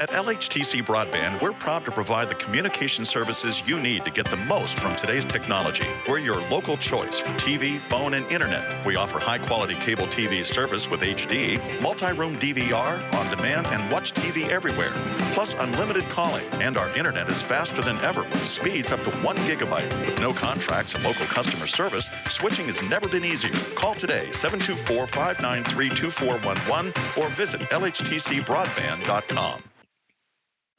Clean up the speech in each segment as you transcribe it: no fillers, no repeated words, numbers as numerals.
At LHTC Broadband, we're proud to provide the communication services you need to get the most from today's technology. We're your local choice for TV, phone, and internet. We offer high-quality cable TV service with HD, multi-room DVR, on-demand, and watch TV everywhere. Plus unlimited calling, and our internet is faster than ever with speeds up to 1 gigabyte. With no contracts and local customer service, switching has never been easier. Call today, 724-593-2411, or visit lhtcbroadband.com.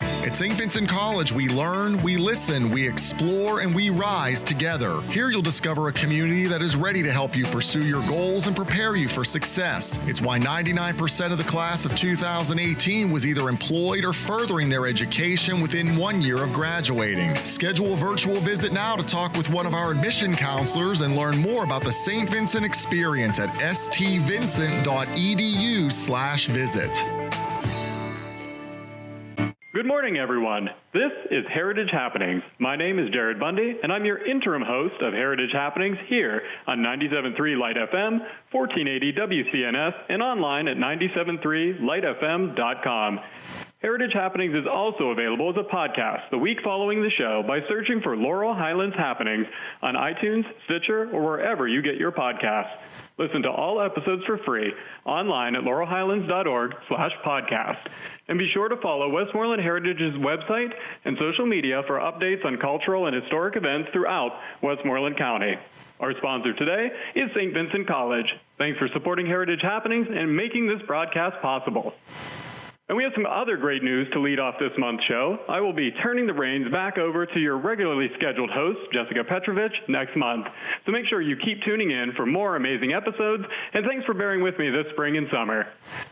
At St. Vincent College, we learn, we listen, we explore, and we rise together. Here you'll discover a community that is ready to help you pursue your goals and prepare you for success. It's why 99% of the class of 2018 was either employed or furthering their education within 1 year of graduating. Schedule a virtual visit now to talk with one of our admission counselors and learn more about the St. Vincent experience at stvincent.edu/visit. Good morning, everyone. This is Heritage Happenings. My name is Jared Bundy, and I'm your interim host of Heritage Happenings here on 97.3 Light FM, 1480 WCNS, and online at 973lightfm.com. Heritage Happenings is also available as a podcast the week following the show by searching for Laurel Highlands Happenings on iTunes, Stitcher, or wherever you get your podcasts. Listen to all episodes for free online at laurelhighlands.org/podcast. And be sure to follow Westmoreland Heritage's website and social media for updates on cultural and historic events throughout Westmoreland County. Our sponsor today is St. Vincent College. Thanks for supporting Heritage Happenings and making this broadcast possible. And we have some other great news to lead off this month's show. I will be turning the reins back over to your regularly scheduled host, Jessica Petrovich, next month. So make sure you keep tuning in for more amazing episodes, and thanks for bearing with me this spring and summer.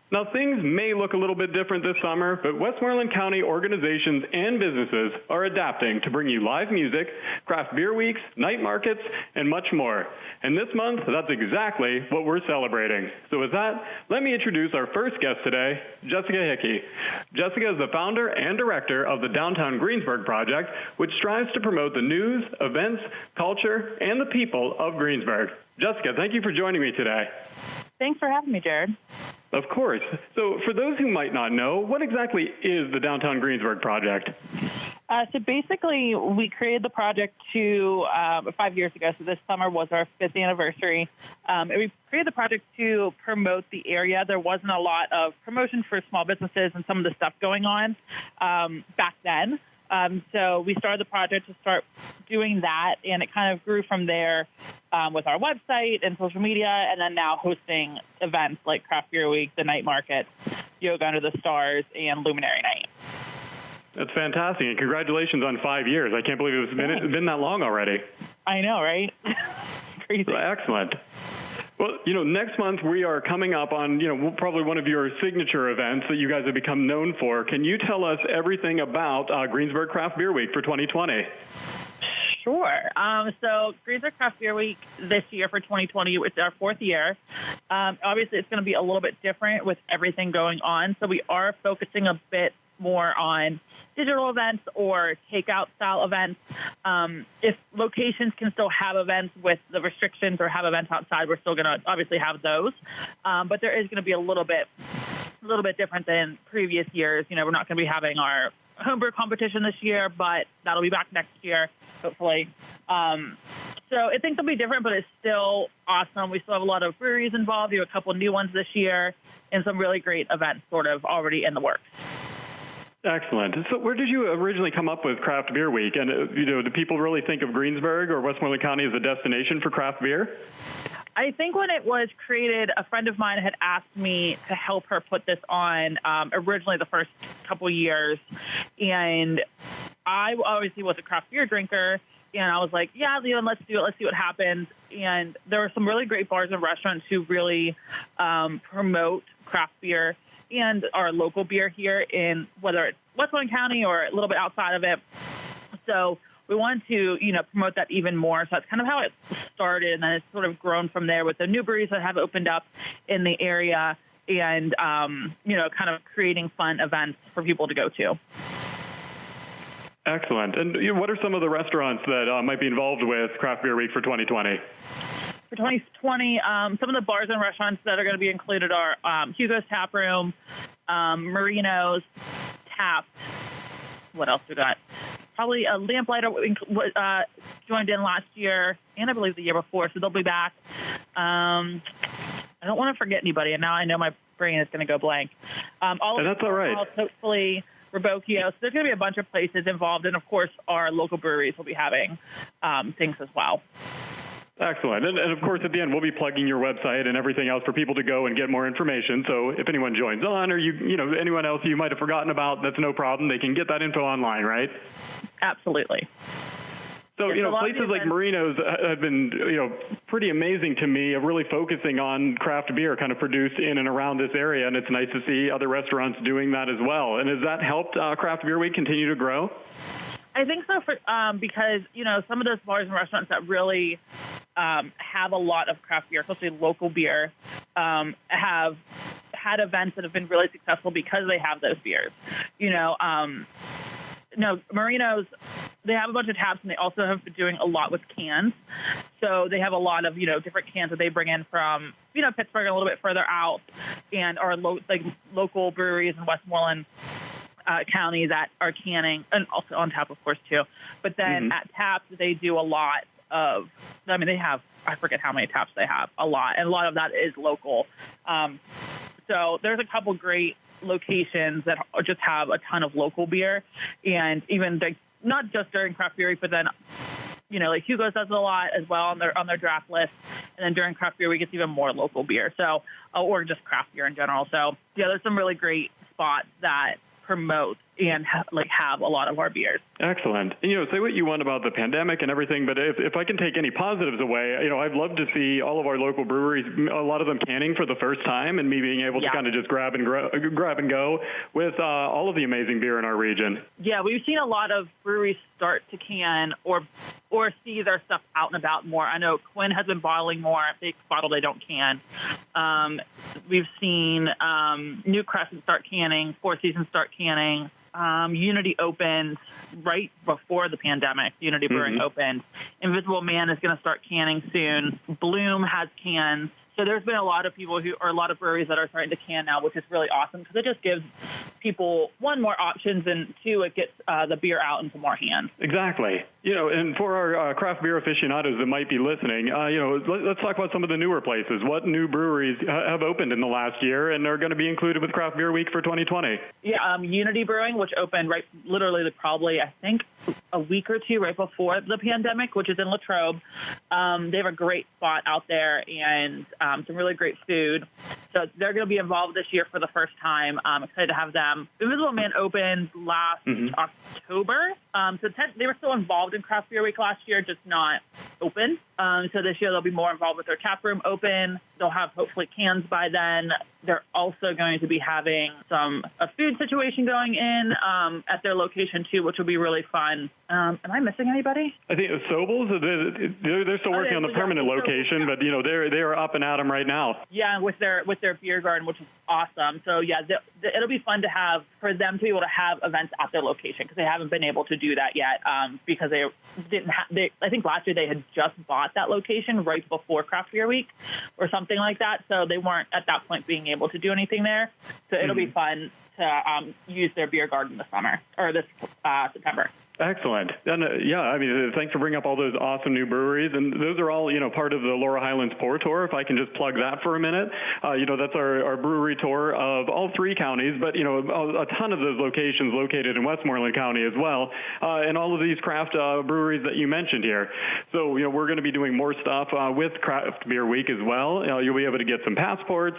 Now, things may look a little bit different this summer, but Westmoreland County organizations and businesses are adapting to bring you live music, craft beer weeks, night markets, and much more. And this month, that's exactly what we're celebrating. So with that, let me introduce our first guest today, Jessica Hickey. Jessica is the founder and director of the Downtown Greensburg Project, which strives to promote the news, events, culture, and the people of Greensburg. Jessica, thank you for joining me today. Thanks for having me, Jared. Of course. So for those who might not know, what exactly is the Downtown Greensburg Project? So basically, we created the project 5 years ago. So this summer was our 5th anniversary. And we created the project to promote the area. There wasn't a lot of promotion for small businesses and some of the stuff going on back then. So we started the project to start doing that, and it kind of grew from there with our website and social media, and then now hosting events like Craft Beer Week, the Night Market, Yoga Under the Stars, and Luminary Night. That's fantastic, and congratulations on 5 years. I can't believe it's been that long already. I know, right? Crazy. Well, excellent. Well, next month we are coming up on, probably one of your signature events that you guys have become known for. Can you tell us everything about Greensburg Craft Beer Week for 2020? Sure. So Greensburg Craft Beer Week this year for 2020, it's our 4th year. Obviously, it's going to be a little bit different with everything going on. So we are focusing a bit more on digital events or takeout style events. If locations can still have events with the restrictions or have events outside, we're still going to obviously have those. But there is going to be a little bit different than previous years. We're not going to be having our homebrew competition this year, but that'll be back next year, hopefully. So I think it'll be different, but it's still awesome. We still have a lot of breweries involved. We have a couple new ones this year and some really great events sort of already in the works. Excellent. So where did you originally come up with Craft Beer Week? And, do people really think of Greensburg or Westmoreland County as a destination for craft beer? I think when it was created, a friend of mine had asked me to help her put this on originally the first couple years. And I obviously was a craft beer drinker. And I was like, yeah, Leon, let's do it. Let's see what happens. And there were some really great bars and restaurants who really promote craft beer and our local beer here in whether it's Westmoreland County or a little bit outside of it. So we wanted to, promote that even more. So that's kind of how it started. And then it's sort of grown from there with the new breweries that have opened up in the area and, kind of creating fun events for people to go to. Excellent. And what are some of the restaurants that might be involved with Craft Beer Week for 2020? For 2020, some of the bars and restaurants that are going to be included are Hugo's Tap Room, Marino's, Tap. What else we got? Probably a Lamplighter joined in last year, and I believe the year before, so they'll be back. I don't want to forget anybody, and now I know my brain is going to go blank. That's all right. Hopefully, Robocchio. So there's going to be a bunch of places involved, and of course, our local breweries will be having things as well. Excellent. And of course, at the end, we'll be plugging your website and everything else for people to go and get more information. So if anyone joins on, or anyone else you might have forgotten about, that's no problem. They can get that info online, right? Absolutely. So, places like Marino's have been, pretty amazing to me of really focusing on craft beer kind of produced in and around this area. And it's nice to see other restaurants doing that as well. And has that helped Craft Beer Week continue to grow? I think so, because, some of those bars and restaurants that really have a lot of craft beer, especially local beer, have had events that have been really successful because they have those beers. Marino's, they have a bunch of taps, and they also have been doing a lot with cans. So they have a lot of, different cans that they bring in from, Pittsburgh and a little bit further out, and our local breweries in Westmoreland County that are canning, and also on tap, of course, too. But then at Taps, they do a lot of, they have, I forget how many taps they have, a lot. And a lot of that is local. So there's a couple great locations that just have a ton of local beer. And even not just during Craft Beer Week, but then, like Hugo's does it a lot as well on their draft list. And then during Craft Beer Week, it's even more local beer. So, or just craft beer in general. So yeah, there's some really great spots that promote and have a lot of our beers. Excellent. And, say what you want about the pandemic and everything, but if I can take any positives away, I'd love to see all of our local breweries, a lot of them canning for the first time, and me being able to kind of just grab and go with all of the amazing beer in our region. Yeah, we've seen a lot of breweries start to can or see their stuff out and about more. I know Quinn has been bottling more. They bottle, they don't can. We've seen New Crescent start canning, Four Seasons start canning. Unity opened right before the pandemic. Unity Brewing opened. Invisible Man is going to start canning soon. Bloom has cans. So there's been a lot of a lot of breweries that are starting to can now, which is really awesome because it just gives people, one, more options, and two, it gets the beer out into more hands. Exactly. And for our craft beer aficionados that might be listening, let's talk about some of the newer places. What new breweries have opened in the last year and are going to be included with Craft Beer Week for 2020? Yeah, Unity Brewing, which opened probably, I think, a week or two right before the pandemic, which is in Latrobe. They have a great spot out there and some really great food. So they're going to be involved this year for the first time. I'm excited to have them. Invisible Man opened last October. So they were still involved in Craft Beer Week last year, just not open. So this year they'll be more involved with their tap room open. They'll have hopefully cans by then. They're also going to be having a food situation going in at their location too, which will be really fun. Am I missing anybody? I think Sobel's, they're still working on the permanent location, but they are up and at them right now. Yeah, with their beer garden, which is awesome. So yeah, it'll be fun for them to be able to have events at their location because they haven't been able to do that yet because they didn't. I think last year they had just bought that location right before Craft Beer Week or something like that. So they weren't at that point being able to do anything there. So it'll be fun to use their beer garden this summer or this September. Excellent. And thanks for bringing up all those awesome new breweries. And those are all, part of the Laurel Highlands Pour Tour. If I can just plug that for a minute, that's our brewery tour of all three counties, but, a ton of those locations located in Westmoreland County as well. And all of these craft breweries that you mentioned here. So, we're going to be doing more stuff with Craft Beer Week as well. You'll be able to get some passports,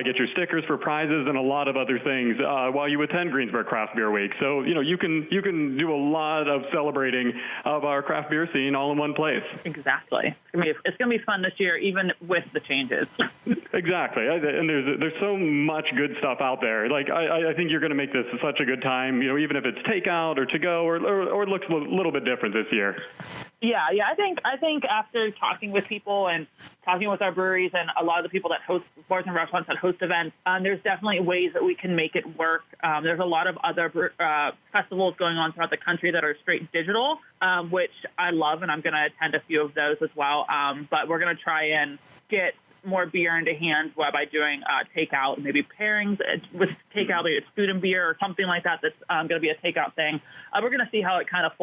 get your stickers for prizes, and a lot of other things while you attend Greensburg Craft Beer Week. So, you can do a lot of celebrating of our craft beer scene all in one place. Exactly. It's going to be fun this year, even with the changes. Exactly. And there's so much good stuff out there. I think you're going to make this such a good time, even if it's takeout or to go or it looks a little bit different this year. Yeah. I think after talking with people and talking with our breweries and a lot of the people that host bars and restaurants that host events, there's definitely ways that we can make it work. There's a lot of other festivals going on throughout the country that are straight digital, which I love, and I'm going to attend a few of those as well. But we're going to try and get more beer into hands by doing takeout, maybe pairings with takeout, maybe it's food and beer or something like that. That's going to be a takeout thing. We're going to see how it kind of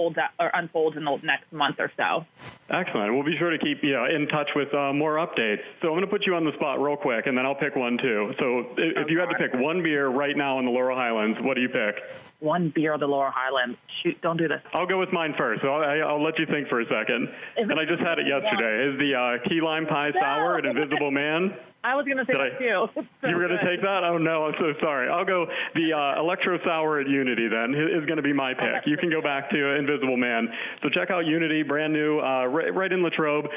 unfolds in the next month or so. Excellent. We'll be sure to keep in touch with more updates. So I'm going to put you on the spot real quick, and then I'll pick one too. So if you had to pick one beer right now in the Laurel Highlands, what do you pick? One beer of the Laurel Highlands. Shoot, don't do this. I'll go with mine first. So I'll let you think for a second. And I just had it yesterday. Is the key lime pie sour at Invisible Man? I was going to say that too. You were going to take that? Oh, no, I'm so sorry. I'll go the Electro Sour at Unity then is going to be my pick. You can go back to Invisible Man. So check out Unity, brand new, right in Latrobe.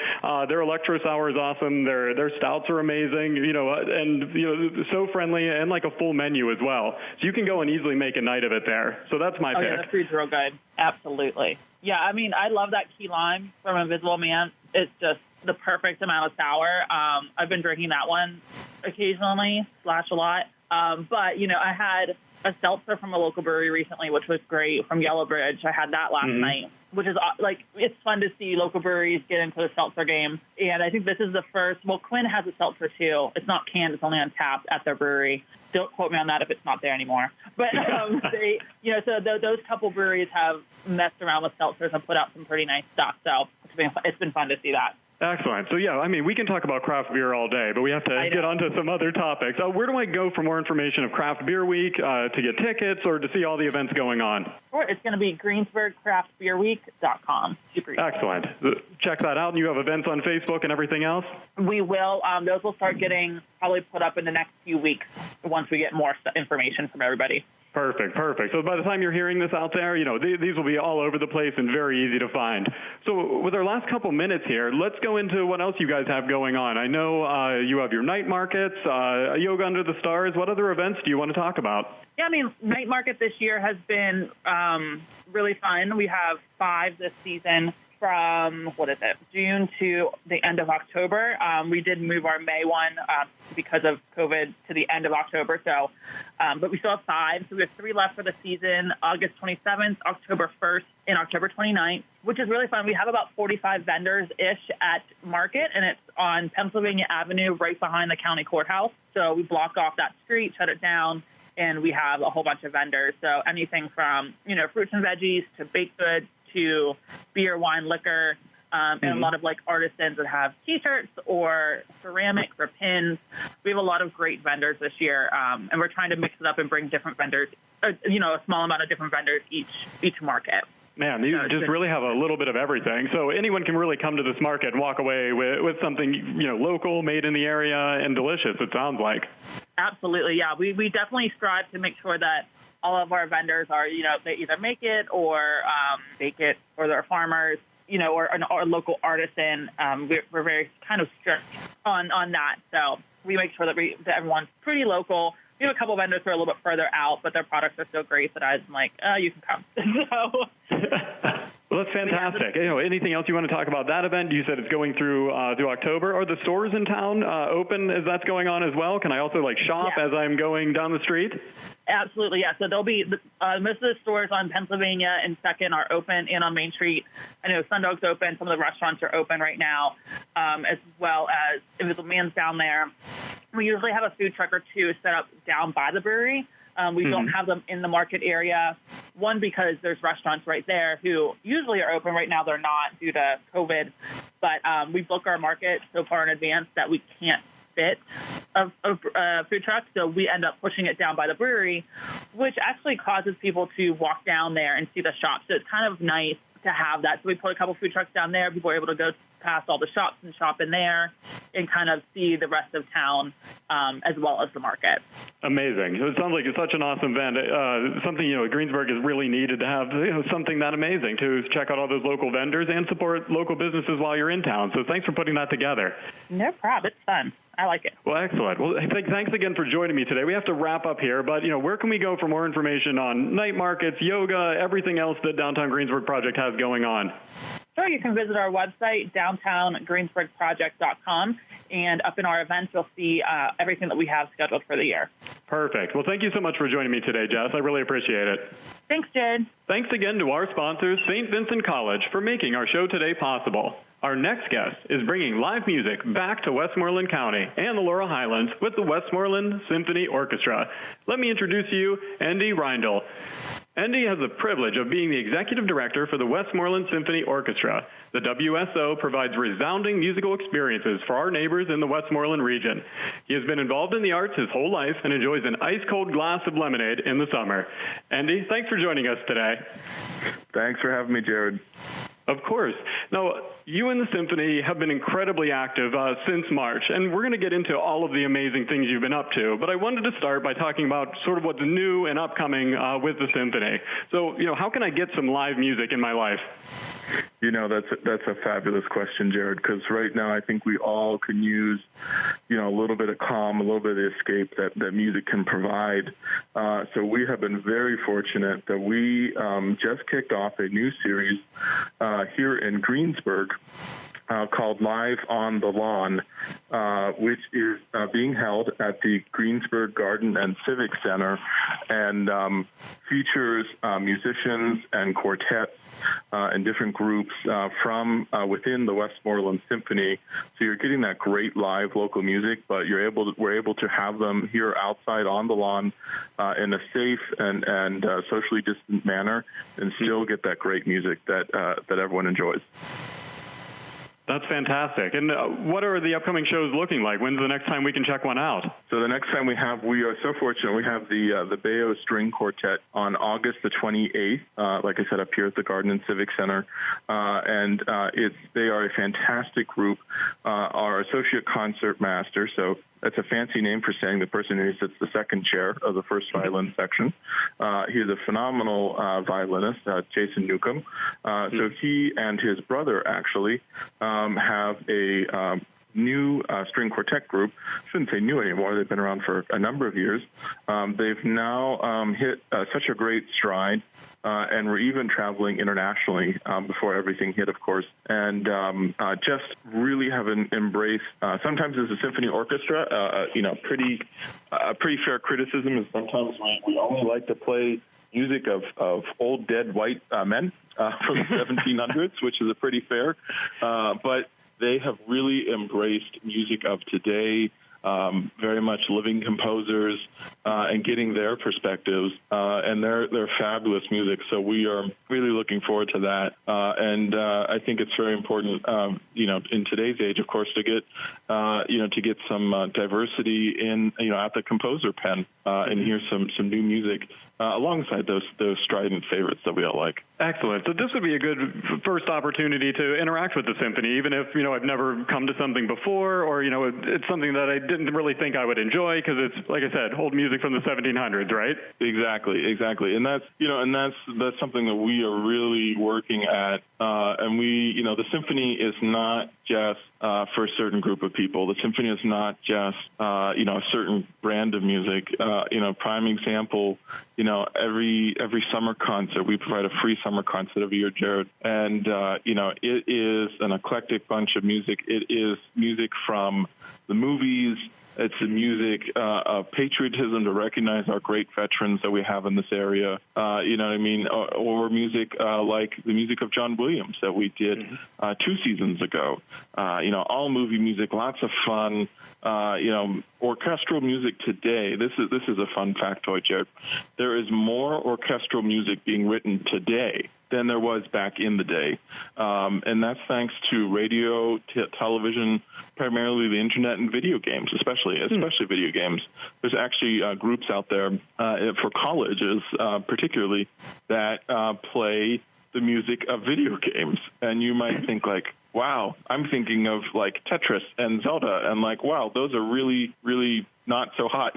Their Electro Sour is awesome. Their stouts are amazing, and so friendly and like a full menu as well. So you can go and easily make a night of it there. So that's my pick. Yeah, the food's real good. Absolutely. Yeah, I mean, I love that key lime from Invisible Man. It's just the perfect amount of sour. I've been drinking that one occasionally, a lot. But, I had a seltzer from a local brewery recently, which was great, from Yellow Bridge. I had that last night, which is it's fun to see local breweries get into the seltzer game. And I think this is the first. Well, Quinn has a seltzer too. It's not canned. It's only on tap at their brewery. Don't quote me on that if it's not there anymore. But they, those couple breweries have messed around with seltzers and put out some pretty nice stuff. So it's been fun to see that. Excellent. So, yeah, I mean, we can talk about craft beer all day, but we have to get on to some other topics. Where do I go for more information of Craft Beer Week, to get tickets, or to see all the events going on? Sure. It's going to be GreensburgCraftBeerWeek.com. Super easy. Excellent. Check that out. And you have events on Facebook and everything else? We will. Those will start getting probably put up in the next few weeks once we get more information from everybody. Perfect. So by the time you're hearing this out there, these will be all over the place and very easy to find. So with our last couple minutes here, let's go into what else you guys have going on. I know you have your night markets, Yoga Under the Stars. What other events do you want to talk about? Yeah, I mean, night market this year has been really fun. We have 5 this season. From, June to the end of October. We did move our May one because of COVID to the end of October. So, but we still have 5. So we have 3 left for the season, August 27th, October 1st, and October 29th, which is really fun. We have about 45 vendors-ish at market, and it's on Pennsylvania Avenue right behind the county courthouse. So we block off that street, shut it down, and we have a whole bunch of vendors. So anything from, fruits and veggies to baked goods, to beer, wine, liquor, and a lot of artisans that have T-shirts or ceramics or pins. We have a lot of great vendors this year, and we're trying to mix it up and bring different vendors, a small amount of different vendors each market. Man, you just really have a little bit of everything. So anyone can really come to this market and walk away with something, local, made in the area, and delicious, it sounds like. Absolutely, yeah. We definitely strive to make sure that all of our vendors are, they either make it or bake it, or they're farmers, or a local artisan. We're very kind of strict on that. So we make sure that everyone's pretty local. We have a couple vendors who are a little bit further out, but their products are so great that I'm like, you can come. Well, that's fantastic. Anything else you want to talk about that event? You said it's going through October. Are the stores in town open as that's going on as well? Can I also shop as I'm going down the street? Absolutely, yeah. So there'll be most of the stores on Pennsylvania and 2nd are open, and on Main Street. I know Sundog's open. Some of the restaurants are open right now, as well as Invisible Man's down there. We usually have a food truck or 2 set up down by the brewery. We don't have them in the market area. One, because there's restaurants right there who usually are open. Right now they're not due to COVID. But we book our market so far in advance that we can't fit a food truck. So we end up pushing it down by the brewery, which actually causes people to walk down there and see the shop. So it's kind of nice to have that. So we put a couple food trucks down there. People are able to go past all the shops and shop in there and kind of see the rest of town as well as the market. Amazing. It sounds like it's such an awesome event. Something, Greensburg is really needed to have something that amazing to check out all those local vendors and support local businesses while you're in town. So thanks for putting that together. No problem. It's fun. I like it. Well, excellent. Well, thanks again for joining me today. We have to wrap up here, but, where can we go for more information on night markets, yoga, everything else that Downtown Greensburg Project has going on? Sure, you can visit our website, downtowngreensburgproject.com, and up in our events, you'll see everything that we have scheduled for the year. Perfect. Well, thank you so much for joining me today, Jess. I really appreciate it. Thanks, Jared. Thanks again to our sponsors, St. Vincent College, for making our show today possible. Our next guest is bringing live music back to Westmoreland County and the Laurel Highlands with the Westmoreland Symphony Orchestra. Let me introduce you, Endy Reindl. Endy has the privilege of being the executive director for the Westmoreland Symphony Orchestra. The WSO provides resounding musical experiences for our neighbors in the Westmoreland region. He has been involved in the arts his whole life and enjoys an ice-cold glass of lemonade in the summer. Endy, thanks for joining us today. Thanks for having me, Jared. Of course. Now, you and the Symphony have been incredibly active since March, and we're going to get into all of the amazing things you've been up to. But I wanted to start by talking about sort of what's new and upcoming with the Symphony. So, how can I get some live music in my life? That's a fabulous question, Jared, because right now I think we all can use, a little bit of calm, a little bit of escape that music can provide. So we have been very fortunate that we just kicked off a new series here in Greensburg called Live on the Lawn, which is being held at the Greensburg Garden and Civic Center and features musicians and quartets and different groups from within the Westmoreland Symphony. So you're getting that great live local music, but we're able to have them here outside on the lawn in a safe and socially distant manner, and still get that great music that everyone enjoys. That's fantastic. And what are the upcoming shows looking like? When's the next time we can check one out? So the next time we are so fortunate, we have the Bayo String Quartet on August the 28th, like I said, up here at the Garden and Civic Center. And they are a fantastic group. Our associate concert master, so that's a fancy name for saying the person who sits the second chair of the first violin section. He's a phenomenal violinist, Jason Newcomb. So he and his brother actually have a new string quartet group. I shouldn't say new anymore. They've been around for a number of years. They've now hit such a great stride. And we're even traveling internationally before everything hit, of course, and just really have embraced. Sometimes as a symphony orchestra, pretty fair criticism is sometimes we only like to play music of old dead white men from the 1700s, which is a pretty fair. But they have really embraced music of today. Very much living composers and getting their perspectives, and they're fabulous music. So we are really looking forward to that, and I think it's very important, in today's age, of course, to get some diversity in at the composer pen and hear some new music alongside those strident favorites that we all like. Excellent. So this would be a good first opportunity to interact with the symphony, even if I've never come to something before, or it's something that I didn't really think I would enjoy because it's, like I said, old music from the 1700s, right? Exactly, and that's something that we are really working at, and the symphony is not just for a certain group of people. The symphony is not just a certain brand of music. Prime example. Every summer concert, we provide a free summer concert every year, Jared. And, it is an eclectic bunch of music. It is music from the movies. It's the music of patriotism to recognize our great veterans that we have in this area, or music like the music of John Williams that we did 2 seasons ago. All movie music, lots of fun. Orchestral music today. This is a fun factoid, Jared. There is more orchestral music being written today than there was back in the day, and that's thanks to radio, television, primarily the internet, and video games, especially video games. There's actually groups out there for colleges, particularly, that play the music of video games, and you might think like, wow, I'm thinking of like Tetris and Zelda, and like, wow, those are really, really not so hot,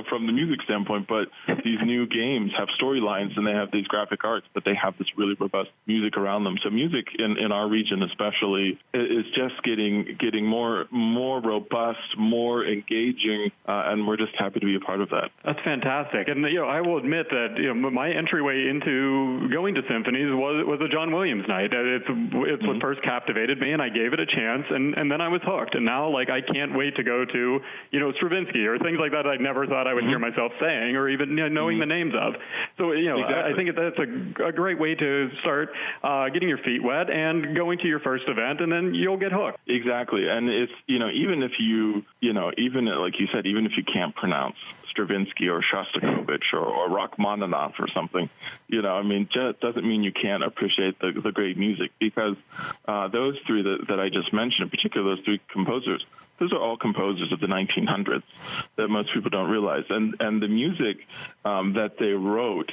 from the music standpoint, but these new games have storylines and they have these graphic arts, but they have this really robust music around them. So music in our region especially is just getting more robust, more engaging, and we're just happy to be a part of that. That's fantastic. And, I will admit that, my entryway into going to symphonies was a John Williams night. It's what first captivated me, and I gave it a chance, and then I was hooked. And now, I can't wait to go to, Stravinsky or things like that I never thought I would hear myself saying or even knowing the names of. So, exactly. I think that's a great way to start getting your feet wet and going to your first event, and then you'll get hooked. Exactly. And it's, even if even like you said, even if you can't pronounce Stravinsky or Shostakovich or Rachmaninoff or something, just doesn't mean you can't appreciate the great music, because those three that I just mentioned, in particular those three composers, those are all composers of the 1900s that most people don't realize. And the music that they wrote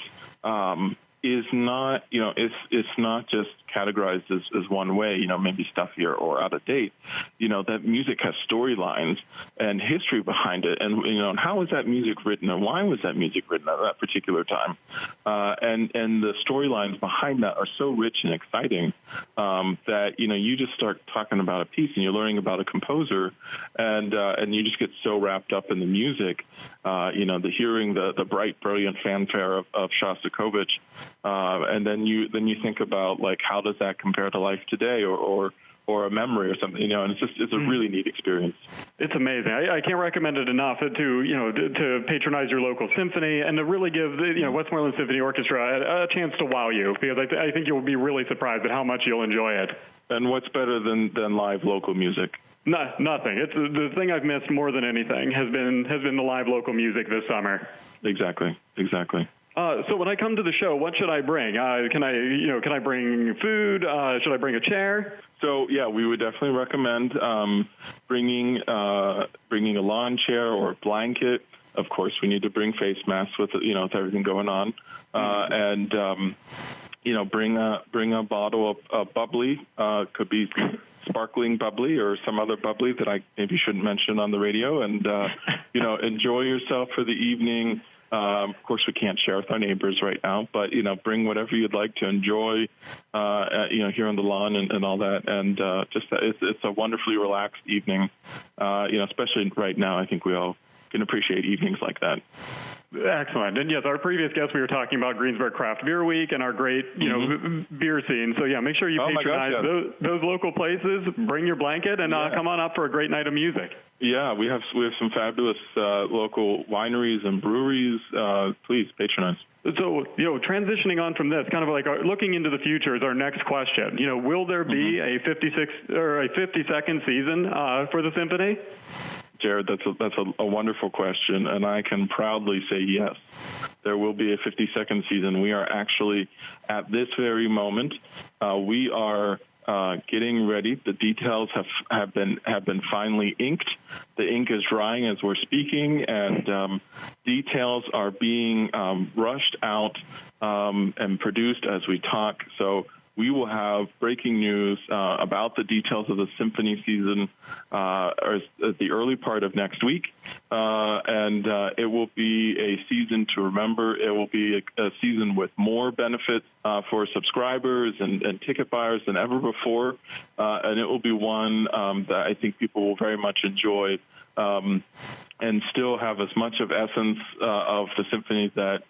is not, it's not just categorized as one way, maybe stuffier or out of date. That music has storylines and history behind it. And, and how was that music written and why was that music written at that particular time? And the storylines behind that are so rich and exciting that, you just start talking about a piece and you're learning about a composer and you just get so wrapped up in the music, the hearing the bright, brilliant fanfare of Shostakovich. And then you think about how does that compare to life today or a memory or something, and it's a really neat experience. It's amazing. I can't recommend it enough to patronize your local symphony and to really give Westmoreland Symphony Orchestra a chance to wow you, because I think you'll be really surprised at how much you'll enjoy it. And what's better than live local music? Nothing. It's the thing I've missed more than anything has been the live local music this summer. Exactly. So when I come to the show, what should I bring? Can I bring food? Should I bring a chair? So yeah, we would definitely recommend bringing a lawn chair or a blanket. Of course, we need to bring face masks with with everything going on, and bring a bottle of bubbly. Could be sparkling bubbly or some other bubbly that I maybe shouldn't mention on the radio, and enjoy yourself for the evening. Of course, we can't share with our neighbors right now, but, bring whatever you'd like to enjoy, here on the lawn and all that. And it's a wonderfully relaxed evening, especially right now. I think we all can appreciate evenings like that. Excellent. And yes, our previous guest, we were talking about Greensburg Craft Beer Week and our great, beer scene. So yeah, make sure you patronize those local places. Bring your blanket and come on up for a great night of music. Yeah, we have some fabulous local wineries and breweries. Please patronize. So, transitioning on from this, kind of like looking into the future is our next question. Will there be a 50-second season for the symphony? Jared, that's a wonderful question, and I can proudly say yes. There will be a 50-second season. We are actually, at this very moment, we are getting ready. The details have been finally inked. The ink is drying as we're speaking, and details are being rushed out and produced as we talk. So we will have breaking news about the details of the symphony season at the early part of next week. And it will be a season to remember. It will be a season with more benefits for subscribers and ticket buyers than ever before. And it will be one that I think people will very much enjoy. And still have as much of essence of the symphony that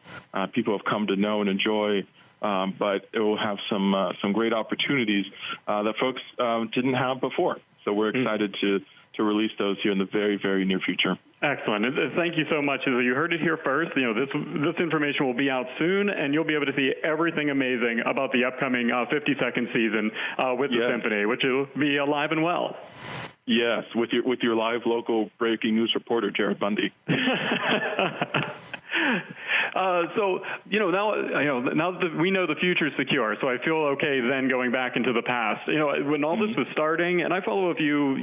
people have come to know and enjoy. But it will have some great opportunities that folks didn't have before. So we're excited to release those here in the very, very near future. Excellent. Thank you so much. You heard it here first. This information will be out soon, and you'll be able to see everything amazing about the upcoming 50-second season with the symphony, which will be alive and well. Yes, with your live local breaking news reporter, Jared Bundy. So, now that we know the future's secure, so I feel okay then going back into the past. When all this was starting, and I follow a few,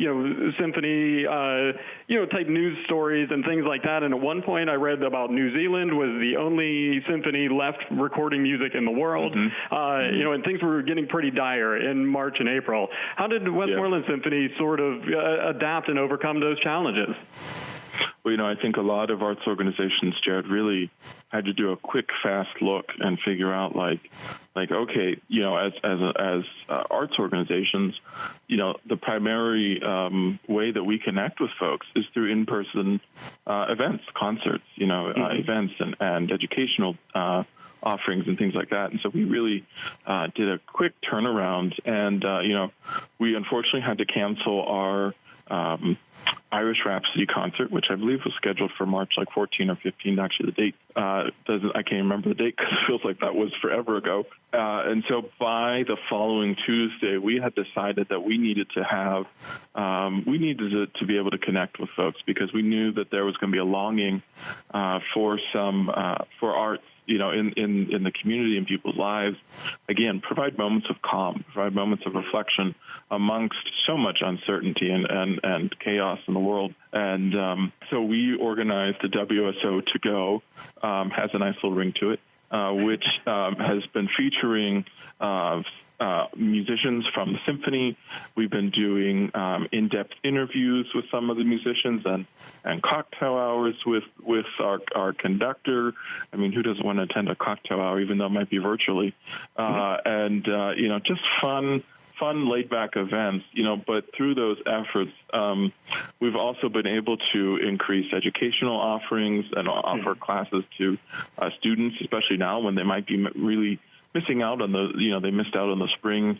symphony, type news stories and things like that. And at one point I read about New Zealand was the only symphony left recording music in the world. And things were getting pretty dire in March and April. How did Westmoreland Symphony sort of adapt and overcome those challenges? Well, I think a lot of arts organizations, Jared, really had to do a quick, fast look and figure out, okay, as arts organizations, the primary way that we connect with folks is through in-person events, concerts, events and educational offerings and things like that. And so we really did a quick turnaround, and we unfortunately had to cancel our Irish Rhapsody concert, which I believe was scheduled for March 14 or 15. Actually, the date I can't remember the date because it feels like that was forever ago. And so by the following Tuesday, we had decided that we needed to be able to connect with folks, because we knew that there was going to be a longing for arts, in the community and people's lives. Again, provide moments of calm, provide moments of reflection amongst so much uncertainty and chaos in the world. And so we organized the WSO to Go, has a nice little ring to it, which has been featuring musicians from the symphony. We've been doing in-depth interviews with some of the musicians and cocktail hours with our conductor. I mean, who doesn't want to attend a cocktail hour, even though it might be virtually? Just fun laid-back events, but through those efforts, we've also been able to increase educational offerings and offer classes to students, especially now when they might be really missing out on they missed out on the spring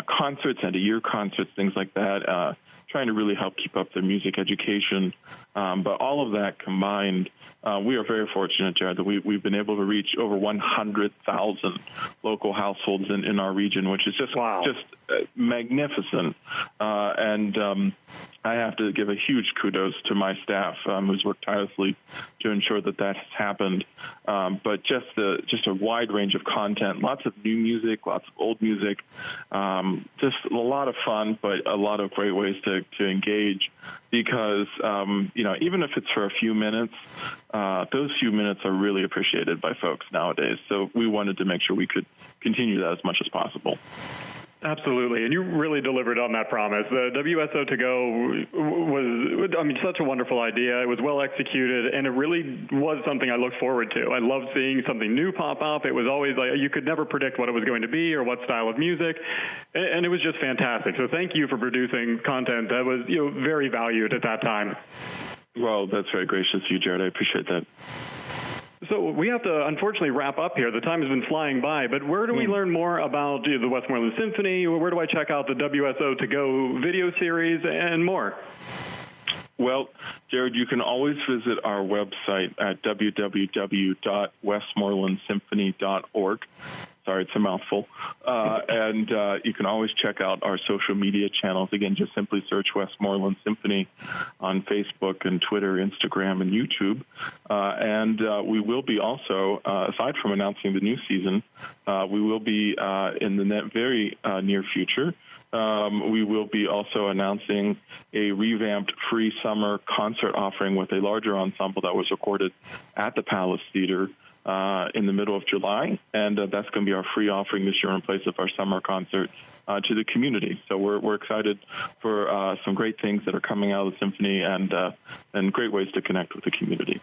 concerts, end-of-year concerts, things like that, trying to really help keep up their music education. But all of that combined, we are very fortunate, Jared, that we've been able to reach over 100,000 local households in our region, which is just magnificent. I have to give a huge kudos to my staff, who's worked tirelessly to ensure that has happened. But just a wide range of content, lots of new music, lots of old music, just a lot of fun, but a lot of great ways to engage. Because even if it's for a few minutes, those few minutes are really appreciated by folks nowadays. So we wanted to make sure we could continue that as much as possible. Absolutely, and you really delivered on that promise. The WSO to Go was, such a wonderful idea. It was well executed, and it really was something I looked forward to. I loved seeing something new pop up. It was always like you could never predict what it was going to be or what style of music, and it was just fantastic. So thank you for producing content that was very valued at that time. Well, that's very gracious of you, Jared. I appreciate that. So we have to, unfortunately, wrap up here. The time has been flying by, but where do we learn more about the Westmoreland Symphony? Where do I check out the WSO to Go video series and more? Well, Jared, you can always visit our website at www.westmorelandsymphony.org. Sorry, it's a mouthful. And you can always check out our social media channels. Again, just simply search Westmoreland Symphony on Facebook and Twitter, Instagram, and YouTube. And we will be also, aside from announcing the new season, we will be in the very near future. We will be also announcing a revamped free summer concert offering with a larger ensemble that was recorded at the Palace Theater in the middle of July, and that's going to be our free offering this year in place of our summer concert to the community. So we're excited for some great things that are coming out of the symphony and great ways to connect with the community.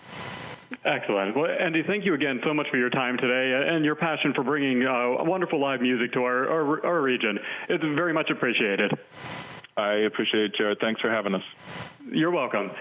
Excellent. Well, Endy, thank you again so much for your time today and your passion for bringing wonderful live music to our region. It's very much appreciated. I appreciate it, Jared. Thanks for having us. You're welcome.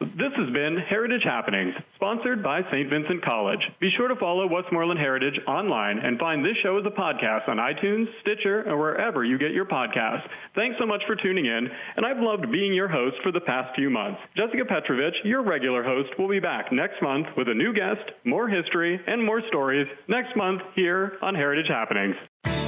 This has been Heritage Happenings, sponsored by St. Vincent College. Be sure to follow Westmoreland Heritage online and find this show as a podcast on iTunes, Stitcher, or wherever you get your podcasts. Thanks so much for tuning in, and I've loved being your host for the past few months. Jessica Petrovich, your regular host, will be back next month with a new guest, more history, and more stories next month here on Heritage Happenings.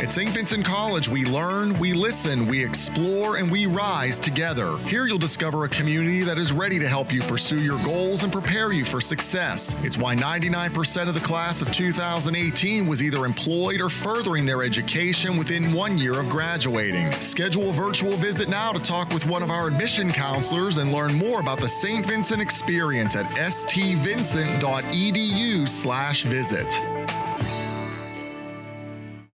At St. Vincent College, we learn, we listen, we explore, and we rise together. Here you'll discover a community that is ready to help you pursue your goals and prepare you for success. It's why 99% of the class of 2018 was either employed or furthering their education within 1 year of graduating. Schedule a virtual visit now to talk with one of our admission counselors and learn more about the St. Vincent experience at stvincent.edu/visit.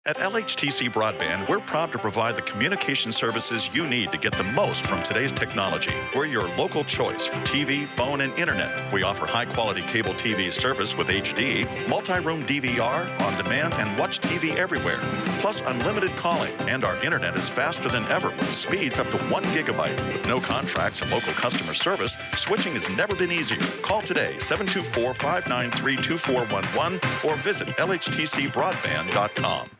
At LHTC Broadband, we're proud to provide the communication services you need to get the most from today's technology. We're your local choice for TV, phone, and internet. We offer high-quality cable TV service with HD, multi-room DVR, on-demand, and watch TV everywhere. Plus unlimited calling, and our internet is faster than ever with speeds up to 1 gigabyte. With no contracts and local customer service, switching has never been easier. Call today, 724-593-2411, or visit lhtcbroadband.com.